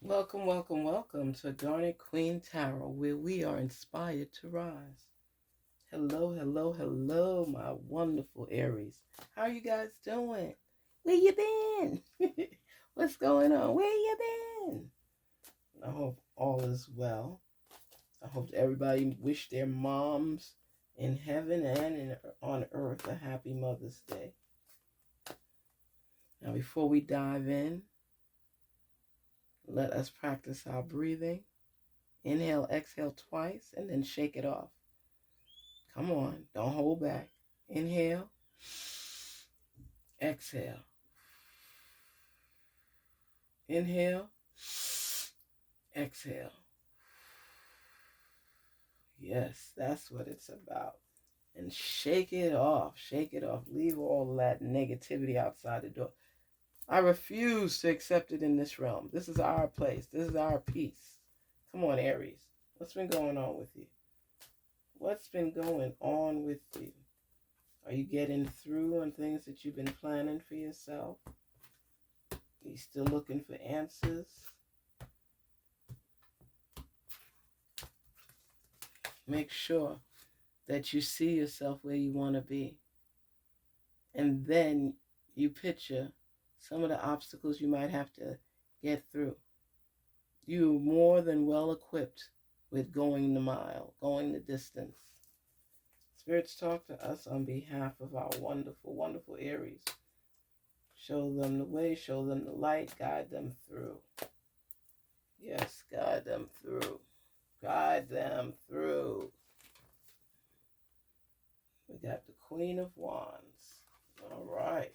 Welcome, welcome, welcome to Garnetqueentarot, where we are inspired to rise. Hello, hello, hello, my wonderful Aries. How are you guys doing? Where you been? What's going on? Where you been? I hope all is well. I hope everybody wish their moms in heaven and on earth a happy Mother's Day. Now, before we dive in, let us practice our breathing. Inhale, exhale twice, and then shake it off. Come on, don't hold back. Inhale, exhale. Inhale, exhale. Yes, that's what it's about. And shake it off. Shake it off. Leave all that negativity outside the door. I refuse to accept it in this realm. This is our place. This is our peace. Come on, Aries. What's been going on with you? What's been going on with you? Are you getting through on things that you've been planning for yourself? Are you still looking for answers? Make sure that you see yourself where you want to be. And then you picture some of the obstacles you might have to get through. You're more than well equipped with going the mile, going the distance. Spirits talk to us on behalf of our wonderful, wonderful Aries. Show them the way, show them the light, guide them through. Yes, guide them through. Guide them through. We got the Queen of Wands. All right.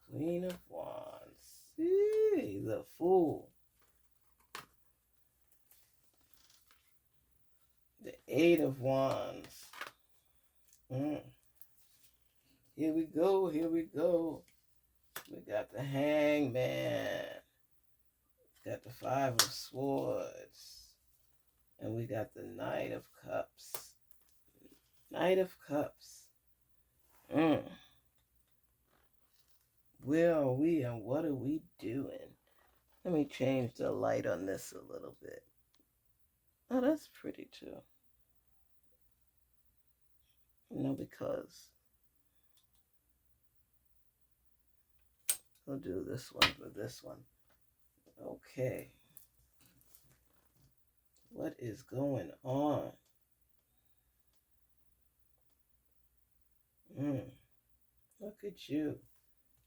Queen of Wands. See, the Fool. The Eight of Wands. Here we go, here we go. We got the Hangman. We got the Five of Swords. And we got the Knight of Cups. Knight of Cups. Where are we and what are we doing? Let me change the light on this a little bit. Oh, that's pretty too. Because I'll do this one for this one. Okay. What is going on? Look at you.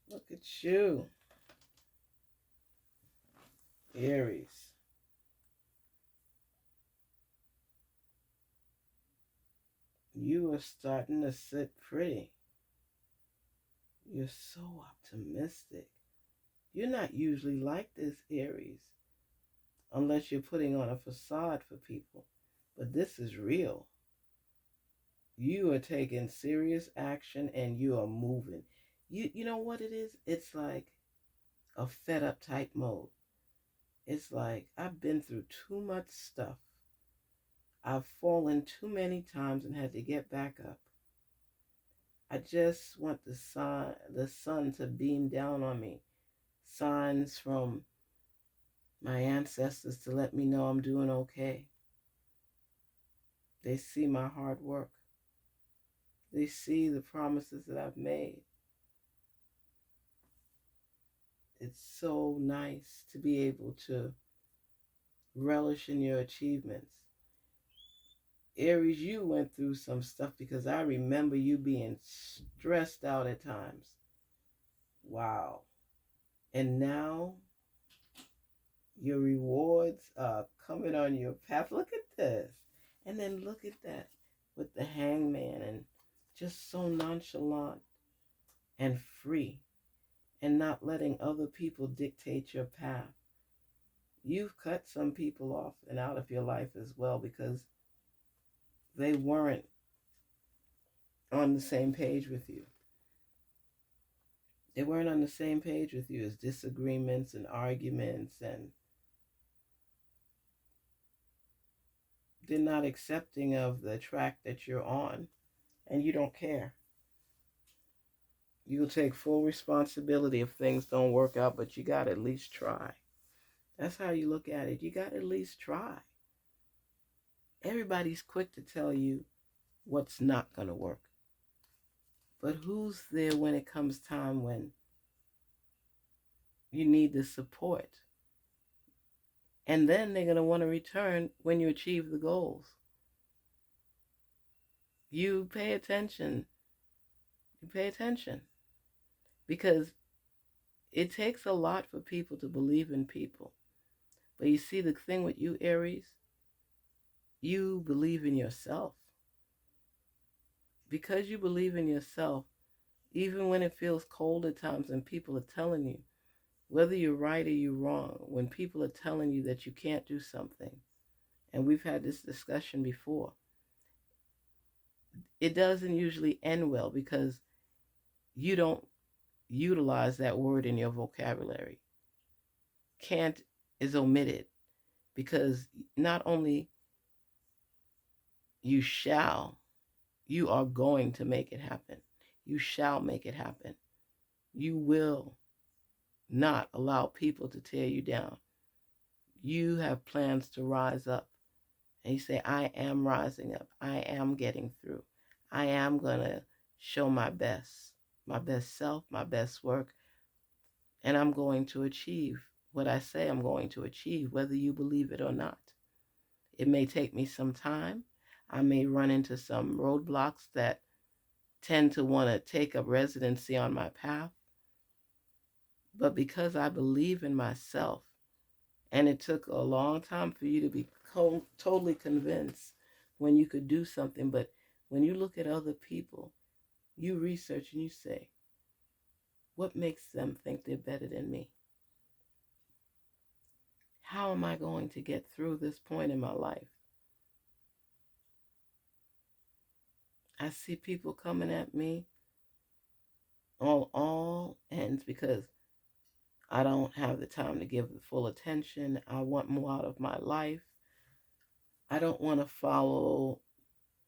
Look at you. Aries. You are starting to sit pretty. You're so optimistic. You're not usually like this, Aries, unless you're putting on a facade for people. But this is real. You are taking serious action and you are moving. You know what it is? It's like a fed up type mode. It's like I've been through too much stuff. I've fallen too many times and had to get back up. I just want the sun to beam down on me. Signs from my ancestors to let me know I'm doing okay. They see my hard work. They see the promises that I've made. It's so nice to be able to relish in your achievements. Aries, you went through some stuff because I remember you being stressed out at times. Wow. And now your rewards are coming on your path. Look at this. And then look at that with the Hangman, and just so nonchalant and free and not letting other people dictate your path. You've cut some people off and out of your life as well because they weren't on the same page with you. They weren't on the same page with you as disagreements and arguments, and they're not accepting of the track that you're on, and you don't care. You'll take full responsibility if things don't work out, but you got to at least try. That's how you look at it. You got to at least try. Everybody's quick to tell you what's not going to work. But who's there when it comes time when you need the support? And then they're going to want to return when you achieve the goals. You pay attention. You pay attention. Because it takes a lot for people to believe in people. But you see, the thing with you, Aries, you believe in yourself. Because you believe in yourself, even when it feels cold at times and people are telling you, whether you're right or you're wrong, when people are telling you that you can't do something, and we've had this discussion before, it doesn't usually end well because you don't utilize that word in your vocabulary. Can't is omitted because not only you shall, you are going to make it happen. You shall make it happen. You will not allow people to tear you down. You have plans to rise up. And you say, I am rising up. I am getting through. I am going to show my best self, my best work. And I'm going to achieve what I say I'm going to achieve, whether you believe it or not. It may take me some time. I may run into some roadblocks that tend to want to take up residency on my path. But because I believe in myself, and it took a long time for you to be totally convinced when you could do something, but when you look at other people, you research and you say, what makes them think they're better than me? How am I going to get through this point in my life? I see people coming at me on all ends because I don't have the time to give the full attention. I want more out of my life. I don't want to follow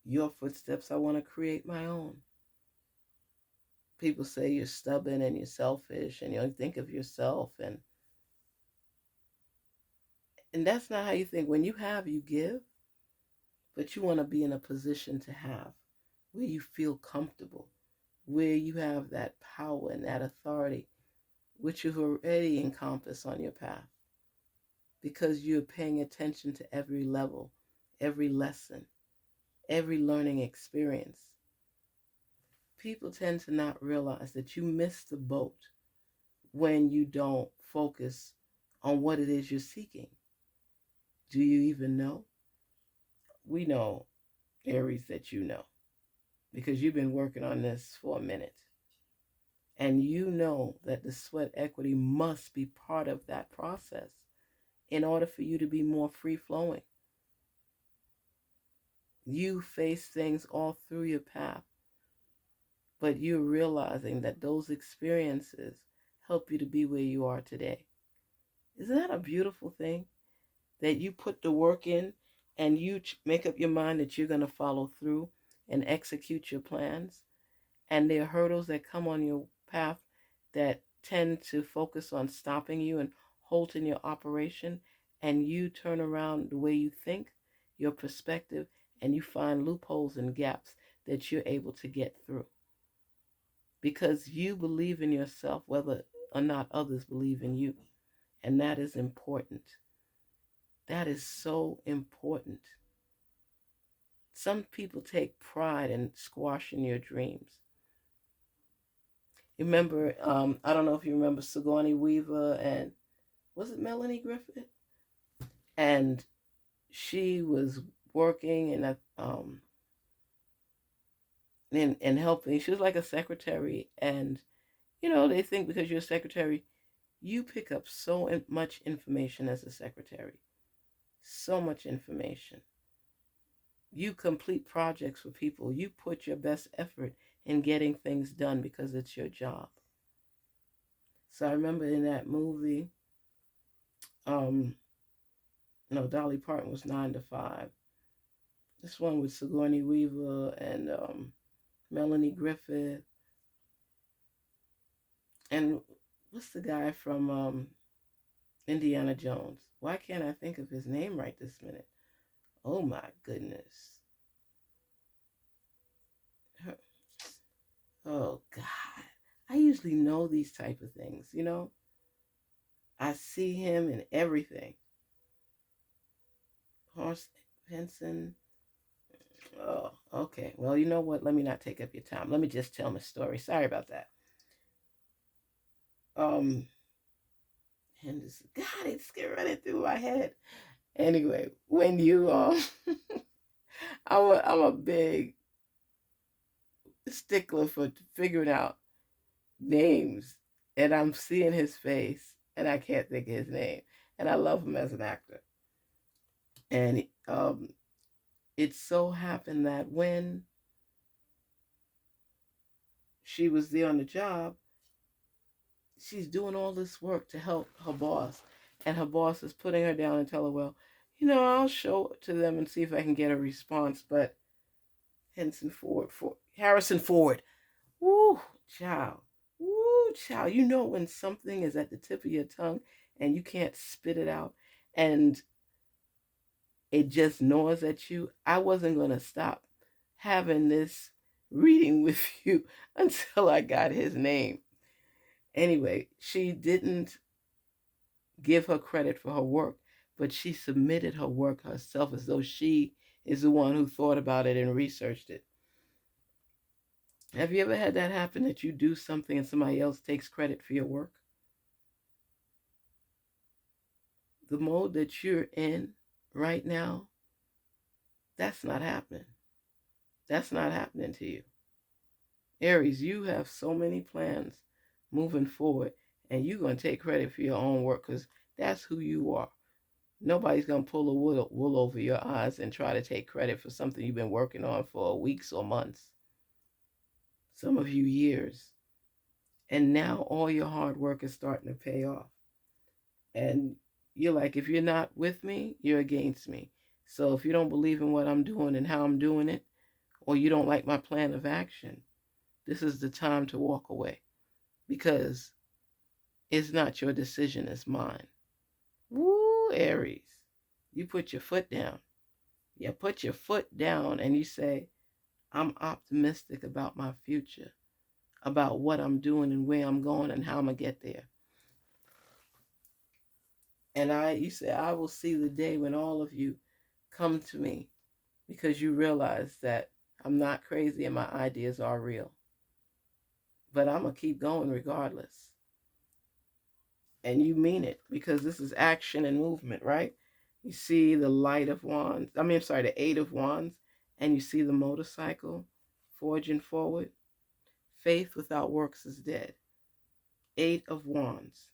your footsteps. I want to create my own. People say you're stubborn and you're selfish and you only think of yourself. And that's not how you think. When you have, you give. But you want to be in a position to have where you feel comfortable, where you have that power and that authority, which you've already encompassed on your path. Because you're paying attention to every level, every lesson, every learning experience. People tend to not realize that you miss the boat when you don't focus on what it is you're seeking. Do you even know? We know, Aries, that you know, because you've been working on this for a minute. And you know that the sweat equity must be part of that process in order for you to be more free-flowing. You face things all through your path, but you're realizing that those experiences help you to be where you are today. Isn't that a beautiful thing? That you put the work in and you make up your mind that you're going to follow through and execute your plans. And there are hurdles that come on your path that tend to focus on stopping you and halting your operation. And you turn around the way you think, your perspective, and you find loopholes and gaps that you're able to get through. Because you believe in yourself, whether or not others believe in you. And that is important. That is so important. Some people take pride in squashing your dreams. Remember, I don't know if you remember Sigourney Weaver and, was it Melanie Griffith? And she was working in helping. She was like a secretary. And, they think because you're a secretary, you pick up so much information as a secretary. So much information. You complete projects for people. You put your best effort in getting things done because it's your job. So I remember in that movie, Dolly Parton was 9 to 5. This one with Sigourney Weaver and Melanie Griffith. And what's the guy from Indiana Jones? Why can't I think of his name right this minute? Oh my goodness. Oh God. I usually know these type of things, you know? I see him in everything. Horse Henson. Oh, okay. Well, you know what? Let me not take up your time. Let me just tell my story. Sorry about that. Um, Henderson. God, it's running through my head. Anyway, when you I'm a big stickler for figuring out names, and I'm seeing his face, and I can't think of his name, and I love him as an actor. And it so happened that when she was there on the job, she's doing all this work to help her boss, and her boss is putting her down and tell her, well, I'll show it to them and see if I can get a response. But Harrison Ford, woo, child, woo, child. You know when something is at the tip of your tongue and you can't spit it out, and it just gnaws at you. I wasn't gonna stop having this reading with you until I got his name. Anyway, she didn't give her credit for her work, but she submitted her work herself as though she is the one who thought about it and researched it. Have you ever had that happen, that you do something and somebody else takes credit for your work? The mode that you're in right now, that's not happening. That's not happening to you. Aries, you have so many plans moving forward, and you're going to take credit for your own work because that's who you are. Nobody's going to pull a wool over your eyes and try to take credit for something you've been working on for weeks or months. Some of you years. And now all your hard work is starting to pay off. And you're like, if you're not with me, you're against me. So if you don't believe in what I'm doing and how I'm doing it, or you don't like my plan of action, this is the time to walk away, because it's not your decision, it's mine. Woo, Aries. You put your foot down. You put your foot down and you say, I'm optimistic about my future, about what I'm doing and where I'm going and how I'm going to get there. And you say, I will see the day when all of you come to me because you realize that I'm not crazy and my ideas are real. But I'm going to keep going regardless. And you mean it, because this is action and movement, right? You see the Eight of Wands, and you see the motorcycle forging forward. Faith without works is dead. 8 of Wands.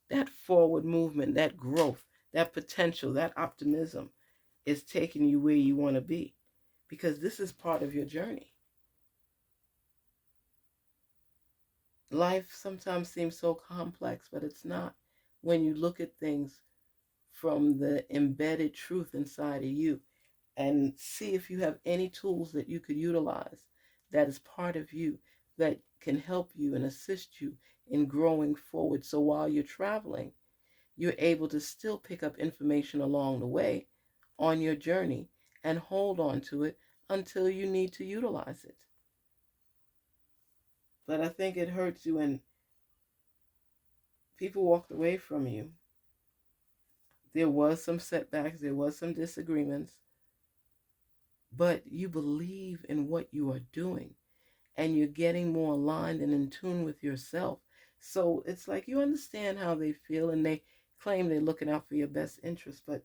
That forward movement, that growth, that potential, that optimism is taking you where you want to be, because this is part of your journey. Life sometimes seems so complex, but it's not when you look at things from the embedded truth inside of you and see if you have any tools that you could utilize that is part of you, that can help you and assist you in growing forward. So while you're traveling, you're able to still pick up information along the way on your journey and hold on to it until you need to utilize it. But I think it hurts you when people walked away from you. There was some setbacks, there was some disagreements, but you believe in what you are doing and you're getting more aligned and in tune with yourself. So it's like you understand how they feel and they claim they're looking out for your best interest, but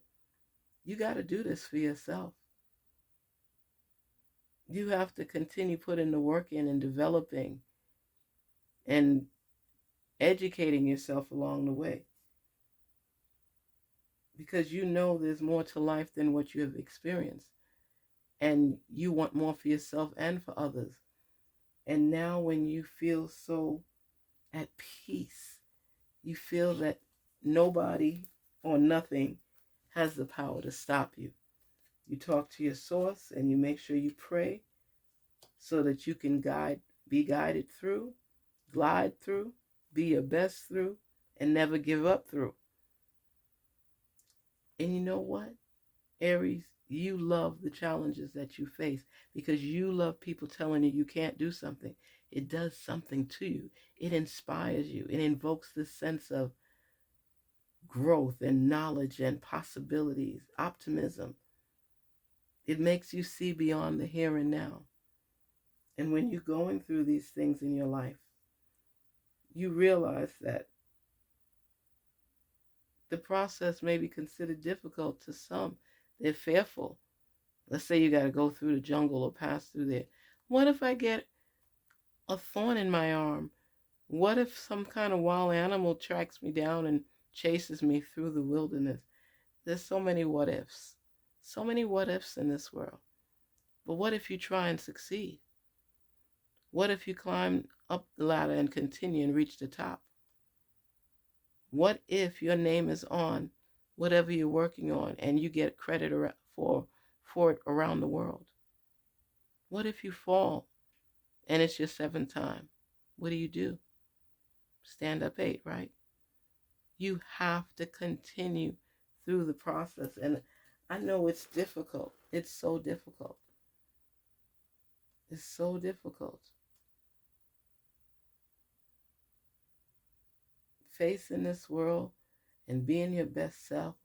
you got to do this for yourself. You have to continue putting the work in and developing and educating yourself along the way, because you know there's more to life than what you have experienced, and you want more for yourself and for others. And now when you feel so at peace, you feel that nobody or nothing has the power to stop you. You talk to your source and you make sure you pray so that you can be guided through, glide through, be your best through, and never give up through. And you know what, Aries, you love the challenges that you face because you love people telling you you can't do something. It does something to you. It inspires you. It invokes this sense of growth and knowledge and possibilities, optimism. It makes you see beyond the here and now. And when you're going through these things in your life, you realize that the process may be considered difficult to some. They're fearful. Let's say you got to go through the jungle or pass through there. What if I get a thorn in my arm? What if some kind of wild animal tracks me down and chases me through the wilderness? There's so many what ifs. So many what ifs in this world. But what if you try and succeed? What if you climb up the ladder and continue and reach the top? What if your name is on whatever you're working on and you get credit for it around the world? What if you fall and it's your 7th time? What do? Stand up 8, right? You have to continue through the process. And I know it's difficult. It's so difficult. It's so difficult. Facing this world and being your best self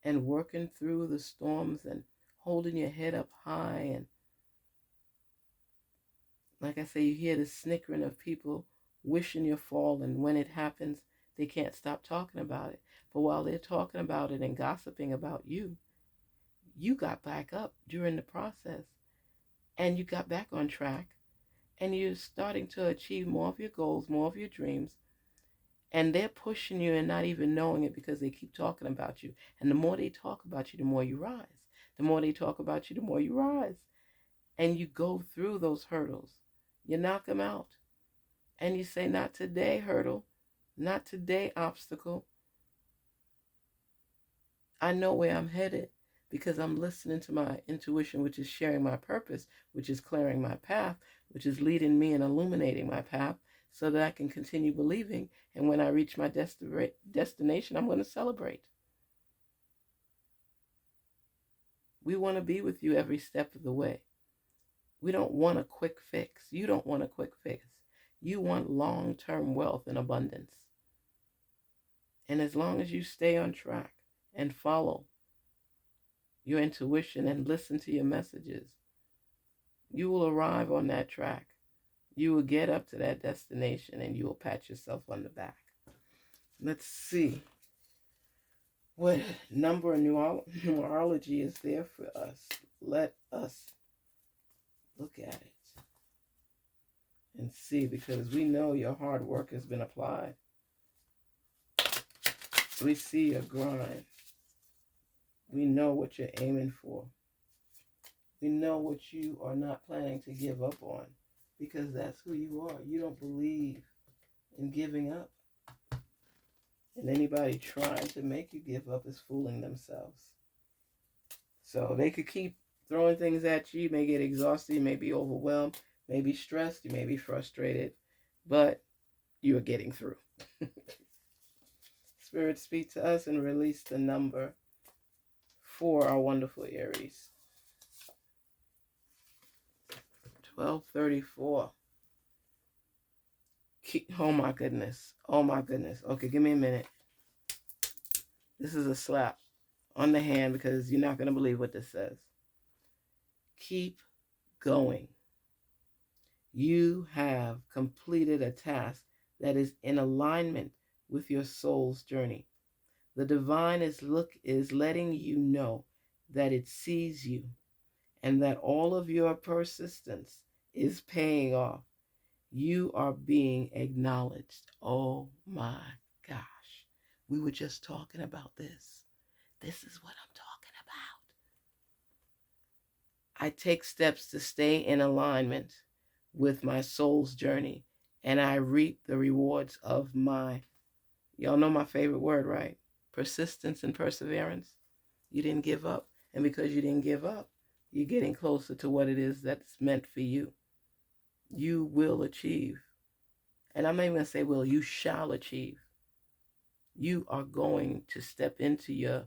and working through the storms and holding your head up high. And like I say, you hear the snickering of people wishing your fall, and when it happens, they can't stop talking about it. But while they're talking about it and gossiping about you, you got back up during the process and you got back on track and you're starting to achieve more of your goals, more of your dreams. And they're pushing you and not even knowing it because they keep talking about you. And the more they talk about you, the more you rise. The more they talk about you, the more you rise. And you go through those hurdles. You knock them out. And you say, not today, hurdle. Not today, obstacle. I know where I'm headed because I'm listening to my intuition, which is sharing my purpose, which is clearing my path, which is leading me and illuminating my path so that I can continue believing. And when I reach my destination, I'm going to celebrate. We want to be with you every step of the way. We don't want a quick fix. You don't want a quick fix. You want long-term wealth and abundance. And as long as you stay on track and follow your intuition and listen to your messages, you will arrive on that track. You will get up to that destination and you will pat yourself on the back. Let's see what number and numerology is there for us. Let us look at it and see, because we know your hard work has been applied. We see your grind. We know what you're aiming for. We know what you are not planning to give up on, because that's who you are. You don't believe in giving up. And anybody trying to make you give up is fooling themselves. So they could keep throwing things at you. You may get exhausted. You may be overwhelmed. You may be stressed. You may be frustrated. But you are getting through. Spirit, speak to us and release the number for our wonderful Aries. 1234. Oh my goodness. Oh my goodness. Okay, give me a minute. This is a slap on the hand because you're not going to believe what this says. Keep going. You have completed a task that is in alignment with your soul's journey. The divine is letting you know that it sees you and that all of your persistence is paying off. You are being acknowledged. Oh my gosh. We were just talking about this. This is what I'm talking about. I take steps to stay in alignment with my soul's journey, and I reap the rewards of y'all know my favorite word, right? Persistence and perseverance. You didn't give up. And because you didn't give up, you're getting closer to what it is that's meant for you. You will achieve. And I'm not even going to say, well, you shall achieve. You are going to step into your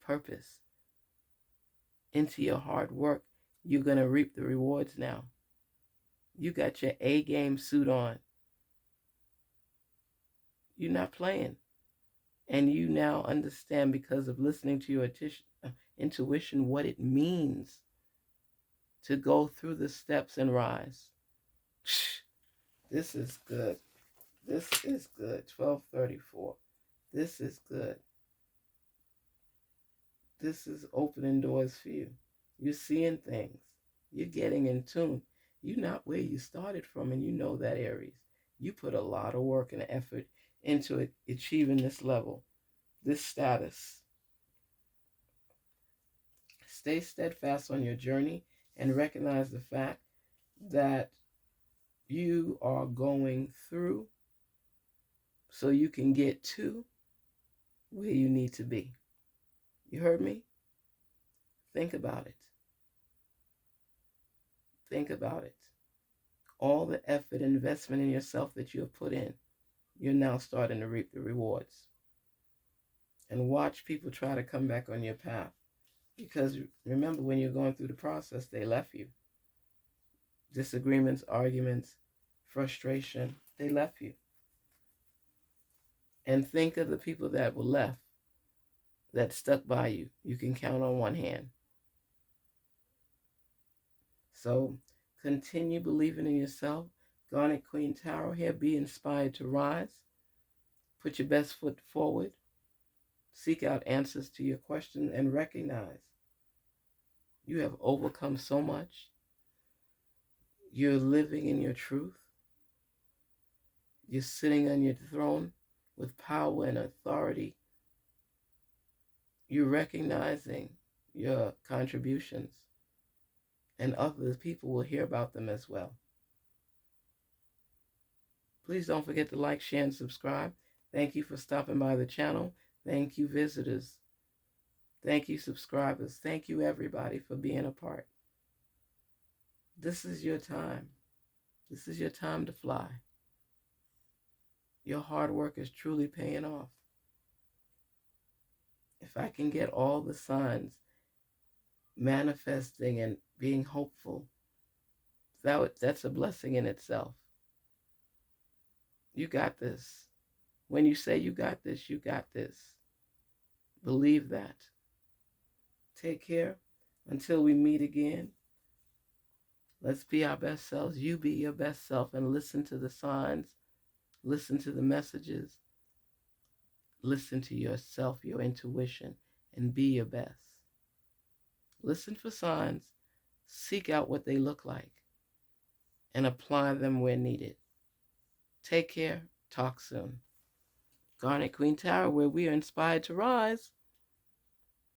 purpose, into your hard work. You're going to reap the rewards now. You got your A game suit on. You're not playing. And you now understand, because of listening to your intuition, what it means to go through the steps and rise. This is good. This is good. 1234. This is good. This is opening doors for you. You're seeing things. You're getting in tune. You're not where you started from, and you know that, Aries. You put a lot of work and effort into achieving this level, this status. Stay steadfast on your journey and recognize the fact that you are going through so you can get to where you need to be. You heard me? Think about it. Think about it. All the effort, investment in yourself that you have put in, you're now starting to reap the rewards. And watch people try to come back on your path. Because remember, when you're going through the process, they left you. Disagreements, arguments, frustration, they left you. And think of the people that were left, that stuck by you. You can count on one hand. So continue believing in yourself. Garnetqueentarot here. Be inspired to rise. Put your best foot forward. Seek out answers to your questions and recognize you have overcome so much. You're living in your truth. You're sitting on your throne with power and authority. You're recognizing your contributions, and other people will hear about them as well. Please don't forget to like, share, and subscribe. Thank you for stopping by the channel. Thank you, visitors. Thank you, subscribers. Thank you, everybody, for being a part. This is your time. This is your time to fly. Your hard work is truly paying off. If I can get all the signs manifesting and being hopeful, that's a blessing in itself. You got this. When you say you got this, you got this. Believe that. Take care. Until we meet again, let's be our best selves. You be your best self and listen to the signs. Listen to the messages. Listen to yourself, your intuition, and be your best. Listen for signs. Seek out what they look like and apply them where needed. Take care. Talk soon. Garnetqueentarot, where we are inspired to rise.